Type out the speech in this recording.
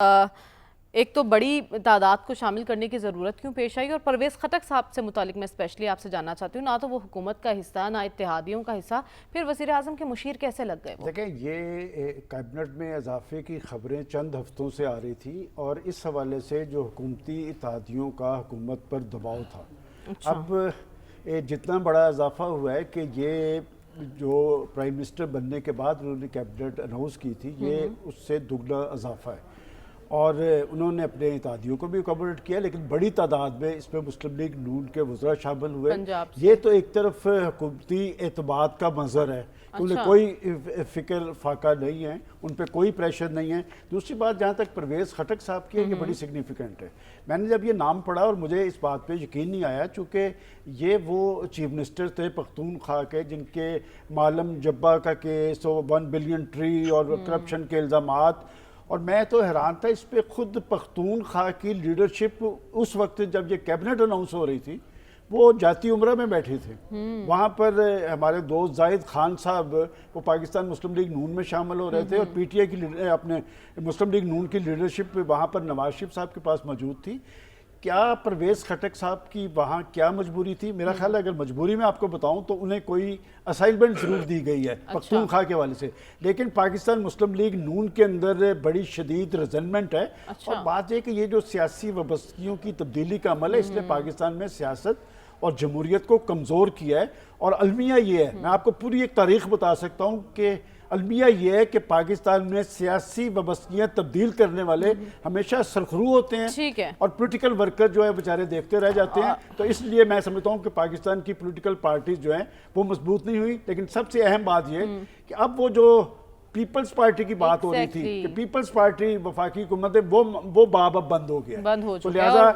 ایک تو بڑی تعداد کو شامل کرنے کی ضرورت کیوں پیش آئی، اور پرویز خٹک صاحب سے متعلق میں اسپیشلی آپ سے جاننا چاہتی ہوں، نہ تو وہ حکومت کا حصہ نہ اتحادیوں کا حصہ، پھر وزیر اعظم کے مشیر کیسے لگ گئے وہ؟ دیکھیں، یہ کابینٹ میں اضافے کی خبریں چند ہفتوں سے آ رہی تھی اور اس حوالے سے جو حکومتی اتحادیوں کا حکومت پر دباؤ تھا۔ اب جتنا بڑا اضافہ ہوا ہے کہ یہ جو پرائم منسٹر بننے کے بعد انہوں نے کیبنٹ اناؤنس کی تھی، یہ اس سے دگنا اضافہ ہے، اور انہوں نے اپنے اتحادیوں کو بھی اکوموڈیٹ کیا، لیکن بڑی تعداد میں اس میں مسلم لیگ نون کے وزراء شامل ہوئے۔ یہ تو ایک طرف حکومتی اعتماد کا منظر ہے کہ انہیں کوئی فکر فاقہ نہیں ہے، ان پہ کوئی پریشر نہیں ہے۔ دوسری بات جہاں تک پرویز خٹک صاحب کی ہے، یہ بڑی سگنیفیکنٹ ہے۔ میں نے جب یہ نام پڑھا اور مجھے اس بات پہ یقین نہیں آیا، چونکہ یہ وہ چیف منسٹر تھے پختونخوا کے جن کے معلم جبہ کا کیس اور 1 بلین ٹری اور کرپشن کے الزامات، اور میں تو حیران تھا اس پہ خود پختونخوا کی لیڈرشپ اس وقت جب یہ کیبنٹ اناؤنس ہو رہی تھی وہ جاتی عمرہ میں بیٹھے تھے۔ وہاں پر ہمارے دوست زاہد خان صاحب وہ پاکستان مسلم لیگ نون میں شامل ہو رہے تھے، اور پی ٹی آئی کی اپنے مسلم لیگ نون کی لیڈرشپ وہاں پر نواز شریف صاحب کے پاس موجود تھی۔ کیا پرویز خٹک صاحب کی وہاں کیا مجبوری تھی؟ میرا خیال ہے اگر مجبوری میں آپ کو بتاؤں تو انہیں کوئی اسائنمنٹ ضرور دی گئی ہے پختونخوا کے حوالے سے، لیکن پاکستان مسلم لیگ نون کے اندر بڑی شدید ریزنمنٹ ہے، اور بات یہ کہ یہ جو سیاسی وابستگیوں کی تبدیلی کا عمل ہے اس نے پاکستان میں سیاست اور جمہوریت کو کمزور کیا ہے۔ اور المیہ یہ ہے، میں آپ کو پوری ایک تاریخ بتا سکتا ہوں کہ المیہ یہ ہے کہ پاکستان میں سیاسی وابستگیاں تبدیل کرنے والے ہمیشہ سرخرو ہوتے ہیں، اور پولیٹیکل ورکر جو ہے بیچارے دیکھتے رہ جاتے ہیں۔ تو اس لیے میں سمجھتا ہوں کہ پاکستان کی پولیٹیکل پارٹیز جو ہیں وہ مضبوط نہیں ہوئی، لیکن سب سے اہم بات یہ کہ اب وہ جو پیپلز پارٹی کی بات ہو رہی تھی کہ پیپلز پارٹی وفاقی حکومت ہے، وہ باب اب بند ہو گیا، بند ہو چکا ہے۔ لہٰذا